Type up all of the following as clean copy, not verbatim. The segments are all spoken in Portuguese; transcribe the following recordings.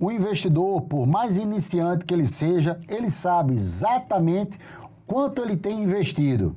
O investidor, por mais iniciante que ele seja, ele sabe exatamente quanto ele tem investido.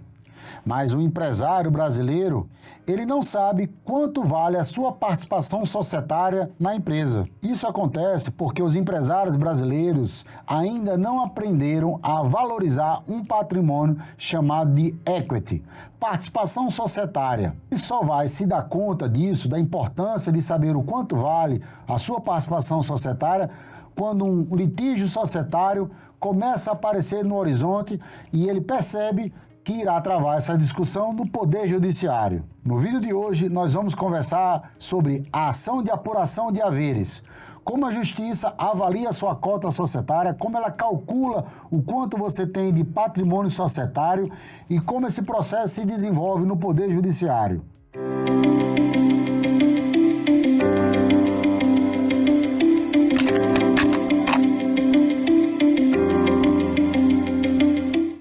Mas o empresário brasileiro, ele não sabe quanto vale a sua participação societária na empresa. Isso acontece porque os empresários brasileiros ainda não aprenderam a valorizar um patrimônio chamado de equity, participação societária. E só vai se dar conta disso, da importância de saber o quanto vale a sua participação societária, quando um litígio societário começa a aparecer no horizonte e ele percebe que irá travar essa discussão no Poder Judiciário. No vídeo de hoje, nós vamos conversar sobre a ação de apuração de haveres, como a Justiça avalia a sua cota societária, como ela calcula o quanto você tem de patrimônio societário e como esse processo se desenvolve no Poder Judiciário.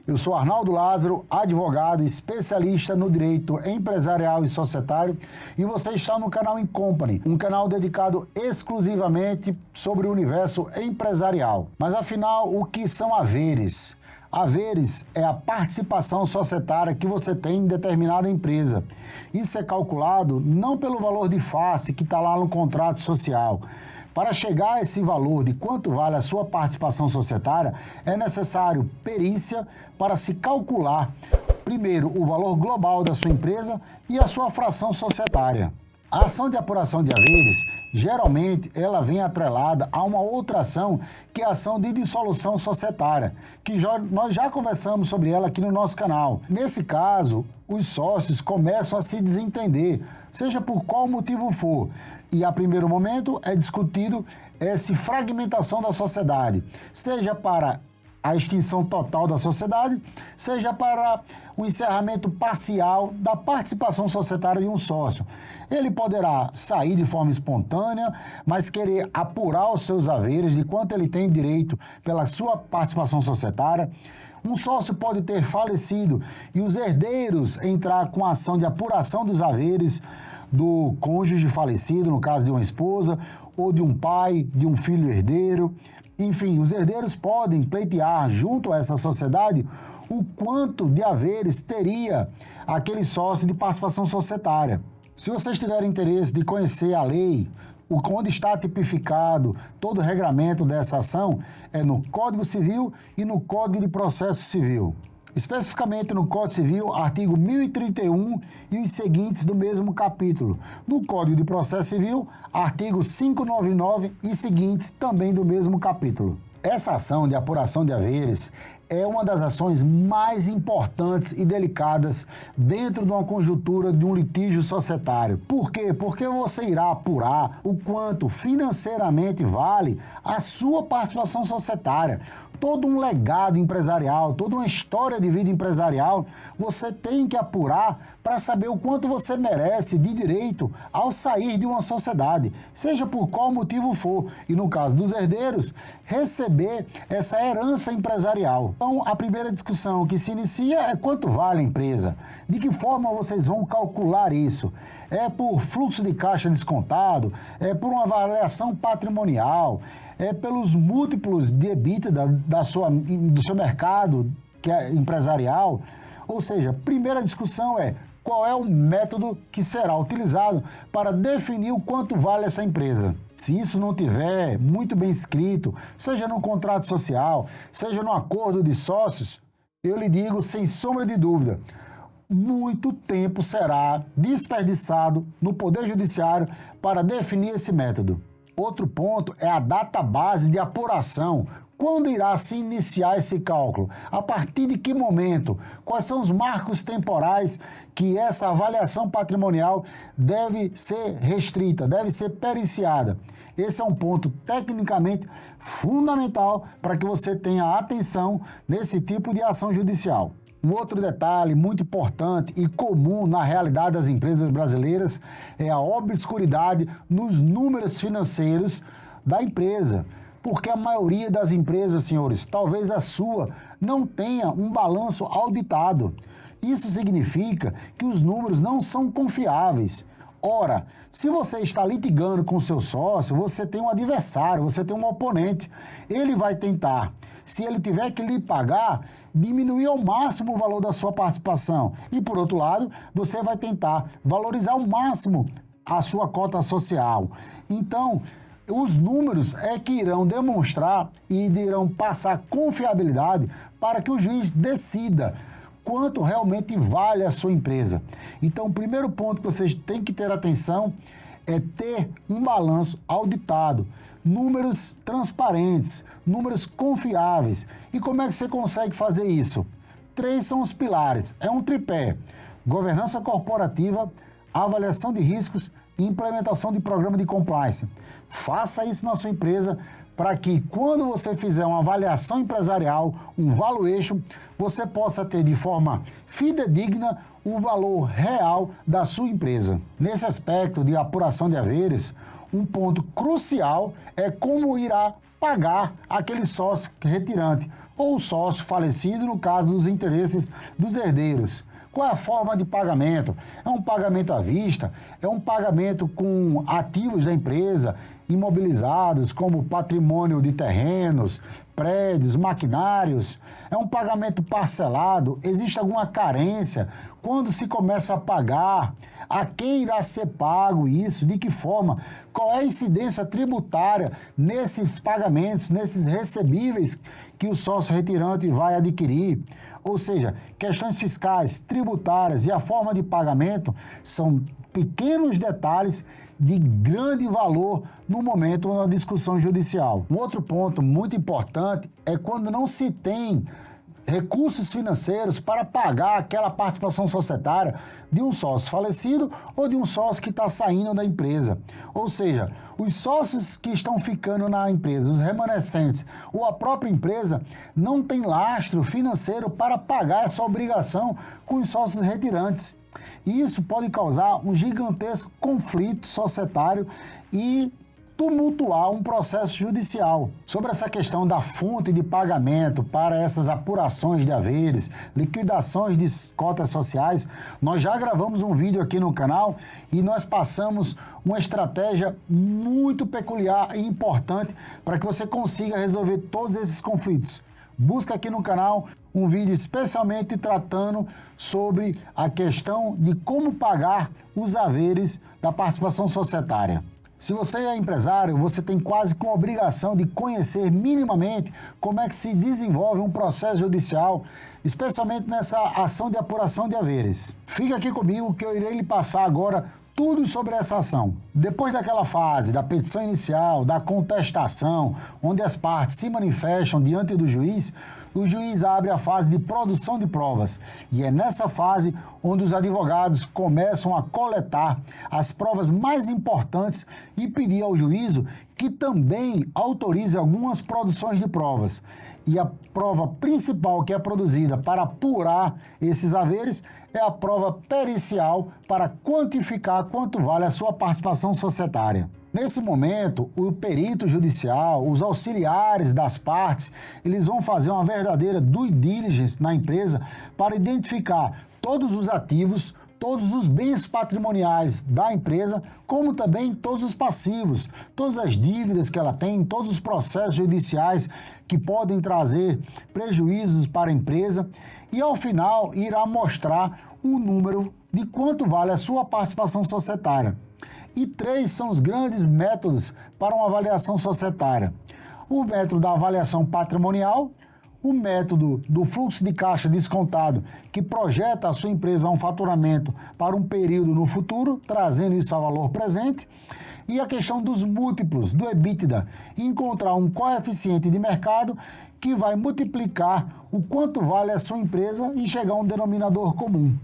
Eu sou Arnaldo Lázaro, advogado, especialista no direito empresarial e societário, e você está no canal Incompany, um canal dedicado exclusivamente sobre o universo empresarial. Mas afinal, o que são haveres? Haveres é a participação societária que você tem em determinada empresa. Isso é calculado não pelo valor de face que está lá no contrato social. Para chegar a esse valor de quanto vale a sua participação societária, é necessário perícia para se calcular, primeiro, o valor global da sua empresa e a sua fração societária. A ação de apuração de haveres, geralmente, ela vem atrelada a uma outra ação, que é a ação de dissolução societária, que nós já conversamos sobre ela aqui no nosso canal. Nesse caso, os sócios começam a se desentender, seja por qual motivo for, e a primeiro momento é discutido essa fragmentação da sociedade, seja para a extinção total da sociedade, seja para o encerramento parcial da participação societária de um sócio. Ele poderá sair de forma espontânea, mas querer apurar os seus haveres de quanto ele tem direito pela sua participação societária. Um sócio pode ter falecido e os herdeiros entrar com a ação de apuração dos haveres do cônjuge falecido, no caso de uma esposa, ou de um pai, de um filho herdeiro. Enfim, os herdeiros podem pleitear junto a essa sociedade o quanto de haveres teria aquele sócio de participação societária. Se vocês tiverem interesse de conhecer a lei, onde está tipificado todo o regramento dessa ação, é no Código Civil e no Código de Processo Civil. Especificamente no Código Civil, artigo 1031 e os seguintes do mesmo capítulo. No Código de Processo Civil, artigo 599 e seguintes também do mesmo capítulo. Essa ação de apuração de haveres é uma das ações mais importantes e delicadas dentro de uma conjuntura de um litígio societário. Por quê? Porque você irá apurar o quanto financeiramente vale a sua participação societária. Todo um legado empresarial, toda uma história de vida empresarial, você tem que apurar para saber o quanto você merece de direito ao sair de uma sociedade, seja por qual motivo for. E no caso dos herdeiros, receber essa herança empresarial. Então, a primeira discussão que se inicia é quanto vale a empresa. De que forma vocês vão calcular isso? É por fluxo de caixa descontado? É por uma avaliação patrimonial? É pelos múltiplos de EBITDA do seu mercado que é empresarial? Ou seja, primeira discussão é qual é o método que será utilizado para definir o quanto vale essa empresa. Se isso não tiver muito bem escrito, seja no contrato social, seja no acordo de sócios, eu lhe digo sem sombra de dúvida, muito tempo será desperdiçado no Poder Judiciário para definir esse método. Outro ponto é a data base de apuração. Quando irá se iniciar esse cálculo? A partir de que momento? Quais são os marcos temporais que essa avaliação patrimonial deve ser restrita, deve ser periciada? Esse é um ponto tecnicamente fundamental para que você tenha atenção nesse tipo de ação judicial. Um outro detalhe muito importante e comum na realidade das empresas brasileiras é a obscuridade nos números financeiros da empresa. Porque a maioria das empresas, senhores, talvez a sua, não tenha um balanço auditado. Isso significa que os números não são confiáveis. Ora, se você está litigando com o seu sócio, você tem um adversário, você tem um oponente. Ele vai tentar, se ele tiver que lhe pagar, diminuir ao máximo o valor da sua participação. E, por outro lado, você vai tentar valorizar ao máximo a sua cota social. Então, os números é que irão demonstrar e irão passar confiabilidade para que o juiz decida quanto realmente vale a sua empresa. Então, o primeiro ponto que vocês têm que ter atenção é ter um balanço auditado, números transparentes, números confiáveis. E como é que você consegue fazer isso? 3 são os pilares, é um tripé: governança corporativa, avaliação de riscos e implementação de programa de compliance. Faça isso na sua empresa para que, quando você fizer uma avaliação empresarial, um valuation, você possa ter de forma fidedigna o valor real da sua empresa. Nesse aspecto de apuração de haveres, um ponto crucial é como irá pagar aquele sócio retirante ou o sócio falecido no caso dos interesses dos herdeiros. Qual é a forma de pagamento? É um pagamento à vista? É um pagamento com ativos da empresa imobilizados, como patrimônio de terrenos, prédios, maquinários? É um pagamento parcelado? Existe alguma carência? Quando se começa a pagar? A quem irá ser pago isso? De que forma? Qual é a incidência tributária nesses pagamentos, nesses recebíveis que o sócio retirante vai adquirir? Ou seja, questões fiscais, tributárias e a forma de pagamento são pequenos detalhes de grande valor no momento da discussão judicial. Um outro ponto muito importante é quando não se tem recursos financeiros para pagar aquela participação societária de um sócio falecido ou de um sócio que está saindo da empresa. Ou seja, os sócios que estão ficando na empresa, os remanescentes ou a própria empresa, não tem lastro financeiro para pagar essa obrigação com os sócios retirantes. E isso pode causar um gigantesco conflito societário e tumultuar um processo judicial. Sobre essa questão da fonte de pagamento para essas apurações de haveres, liquidações de cotas sociais, nós já gravamos um vídeo aqui no canal e nós passamos uma estratégia muito peculiar e importante para que você consiga resolver todos esses conflitos. Busca aqui no canal um vídeo especialmente tratando sobre a questão de como pagar os haveres da participação societária. Se você é empresário, você tem quase com obrigação de conhecer minimamente como é que se desenvolve um processo judicial, especialmente nessa ação de apuração de haveres. Fica aqui comigo que eu irei lhe passar agora tudo sobre essa ação. Depois daquela fase da petição inicial, da contestação, onde as partes se manifestam diante do juiz, o juiz abre a fase de produção de provas. E é nessa fase onde os advogados começam a coletar as provas mais importantes e pedir ao juízo que também autorize algumas produções de provas. E a prova principal que é produzida para apurar esses haveres é a prova pericial para quantificar quanto vale a sua participação societária. Nesse momento, o perito judicial, os auxiliares das partes, eles vão fazer uma verdadeira due diligence na empresa para identificar todos os ativos, todos os bens patrimoniais da empresa, como também todos os passivos, todas as dívidas que ela tem, todos os processos judiciais que podem trazer prejuízos para a empresa e, ao final, irá mostrar um número de quanto vale a sua participação societária. E 3 são os grandes métodos para uma avaliação societária: o método da avaliação patrimonial, o método do fluxo de caixa descontado, que projeta a sua empresa a um faturamento para um período no futuro, trazendo isso a valor presente, e a questão dos múltiplos, do EBITDA, encontrar um coeficiente de mercado que vai multiplicar o quanto vale a sua empresa e chegar a um denominador comum.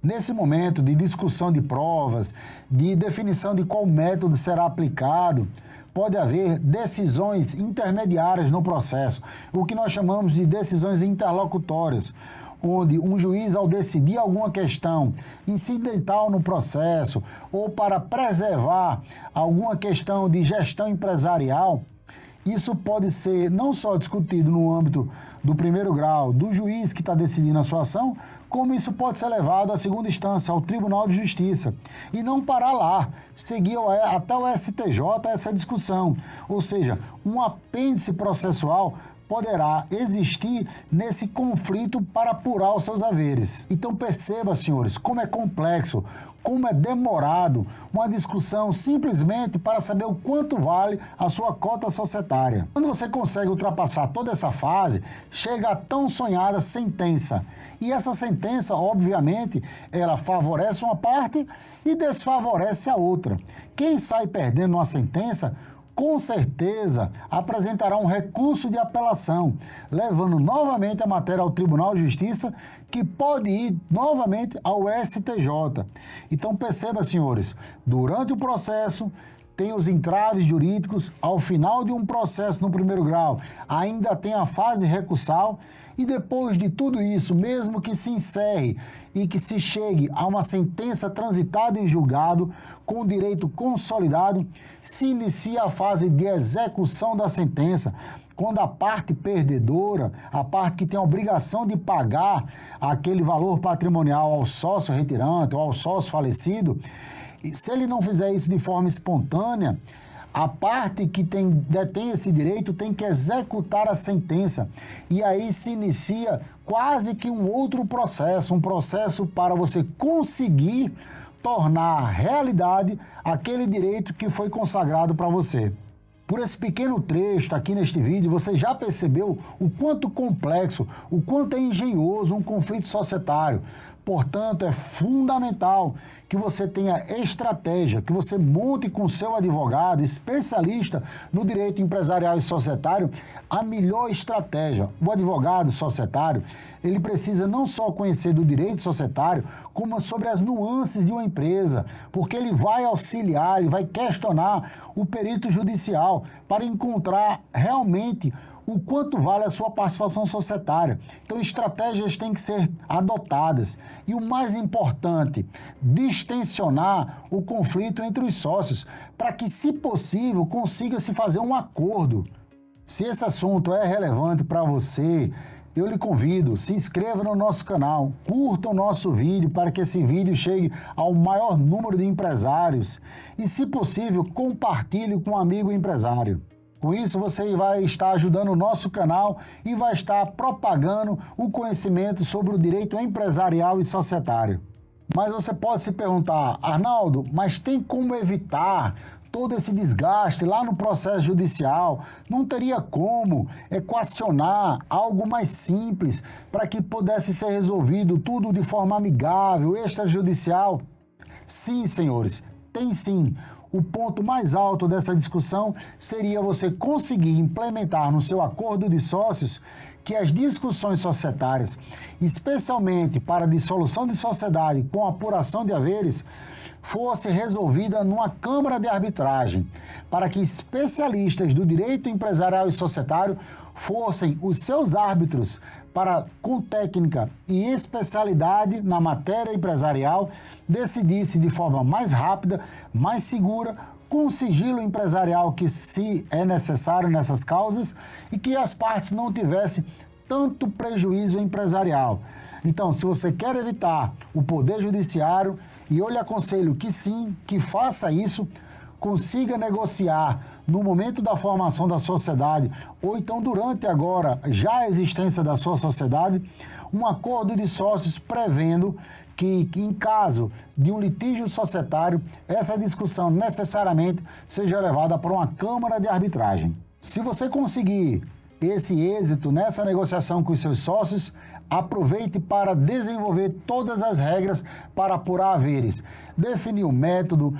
Nesse momento de discussão de provas, de definição de qual método será aplicado, pode haver decisões intermediárias no processo, o que nós chamamos de decisões interlocutórias, onde um juiz, ao decidir alguma questão incidental no processo ou para preservar alguma questão de gestão empresarial, isso pode ser não só discutido no âmbito do primeiro grau, do juiz que está decidindo a sua ação, como isso pode ser levado à segunda instância, ao Tribunal de Justiça, e não parar lá, seguir até o STJ essa discussão. Ou seja, um apêndice processual poderá existir nesse conflito para apurar os seus haveres. Então perceba, senhores, como é complexo, como é demorado uma discussão simplesmente para saber o quanto vale a sua cota societária. Quando você consegue ultrapassar toda essa fase, chega a tão sonhada sentença. E essa sentença, obviamente, ela favorece uma parte e desfavorece a outra. Quem sai perdendo uma sentença, com certeza apresentará um recurso de apelação, levando novamente a matéria ao Tribunal de Justiça, que pode ir novamente ao STJ. Então perceba, senhores, durante o processo tem os entraves jurídicos, ao final de um processo no primeiro grau, ainda tem a fase recursal, e depois de tudo isso, mesmo que se encerre e que se chegue a uma sentença transitada em julgado, com direito consolidado, se inicia a fase de execução da sentença, quando a parte perdedora, a parte que tem a obrigação de pagar aquele valor patrimonial ao sócio retirante ou ao sócio falecido, se ele não fizer isso de forma espontânea, a parte que detém esse direito tem que executar a sentença. E aí se inicia quase que um outro processo, um processo para você conseguir tornar realidade aquele direito que foi consagrado para você. Por esse pequeno trecho aqui neste vídeo, você já percebeu o quanto complexo, o quanto é engenhoso um conflito societário. Portanto, é fundamental que você tenha estratégia, que você monte com seu advogado, especialista no direito empresarial e societário, a melhor estratégia. O advogado societário, ele precisa não só conhecer do direito societário, como sobre as nuances de uma empresa, porque ele vai auxiliar, ele vai questionar o perito judicial para encontrar realmente o quanto vale a sua participação societária. Então, estratégias têm que ser adotadas. E o mais importante, distensionar o conflito entre os sócios, para que, se possível, consiga-se fazer um acordo. Se esse assunto é relevante para você, eu lhe convido, se inscreva no nosso canal, curta o nosso vídeo para que esse vídeo chegue ao maior número de empresários e, se possível, compartilhe com um amigo empresário. Com isso, você vai estar ajudando o nosso canal e vai estar propagando o conhecimento sobre o direito empresarial e societário. Mas você pode se perguntar, Arnaldo, mas tem como evitar todo esse desgaste lá no processo judicial? Não teria como equacionar algo mais simples para que pudesse ser resolvido tudo de forma amigável, extrajudicial? Sim, senhores, tem sim. O ponto mais alto dessa discussão seria você conseguir implementar no seu acordo de sócios que as discussões societárias, especialmente para a dissolução de sociedade com apuração de haveres, fosse resolvida numa câmara de arbitragem, para que especialistas do direito empresarial e societário fossem os seus árbitros para, com técnica e especialidade na matéria empresarial, decidisse de forma mais rápida, mais segura, com sigilo empresarial que se é necessário nessas causas e que as partes não tivessem tanto prejuízo empresarial. Então, se você quer evitar o poder judiciário, e eu lhe aconselho que sim, que faça isso, consiga negociar no momento da formação da sociedade, ou então durante agora já a existência da sua sociedade, um acordo de sócios prevendo que em caso de um litígio societário, essa discussão necessariamente seja levada para uma câmara de arbitragem. Se você conseguir esse êxito nessa negociação com os seus sócios, aproveite para desenvolver todas as regras para apurar haveres, definir o método,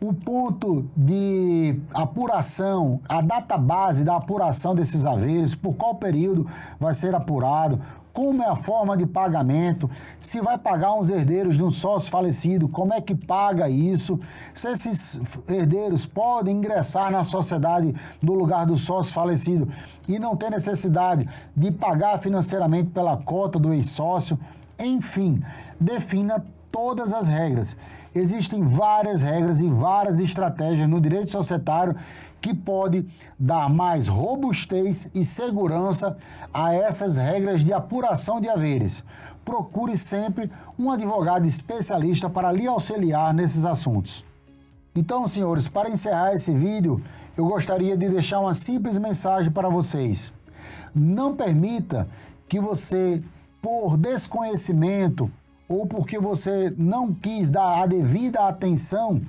o ponto de apuração, a data base da apuração desses haveres, por qual período vai ser apurado, como é a forma de pagamento, se vai pagar uns herdeiros de um sócio falecido, como é que paga isso, se esses herdeiros podem ingressar na sociedade no lugar do sócio falecido e não ter necessidade de pagar financeiramente pela cota do ex-sócio, enfim, defina todas as regras. Existem várias regras e várias estratégias no direito societário que pode dar mais robustez e segurança a essas regras de apuração de haveres. Procure sempre um advogado especialista para lhe auxiliar nesses assuntos. Então, senhores, para encerrar esse vídeo, eu gostaria de deixar uma simples mensagem para vocês. Não permita que você, por desconhecimento ou porque você não quis dar a devida atenção,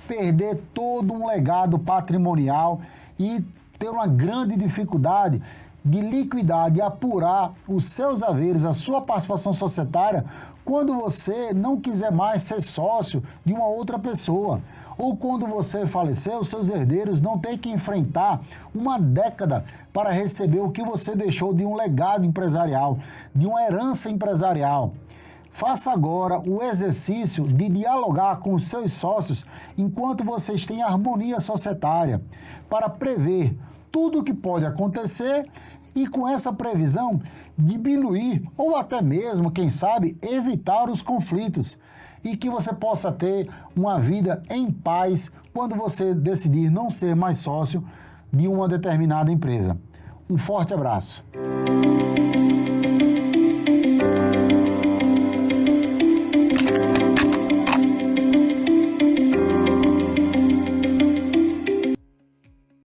perder todo um legado patrimonial e ter uma grande dificuldade de liquidar, de apurar os seus haveres, a sua participação societária, quando você não quiser mais ser sócio de uma outra pessoa. Ou quando você falecer, os seus herdeiros não têm que enfrentar uma década para receber o que você deixou de um legado empresarial, de uma herança empresarial. Faça agora o exercício de dialogar com os seus sócios enquanto vocês têm harmonia societária, para prever tudo o que pode acontecer e, com essa previsão, diminuir ou até mesmo, quem sabe, evitar os conflitos e que você possa ter uma vida em paz quando você decidir não ser mais sócio de uma determinada empresa. Um forte abraço.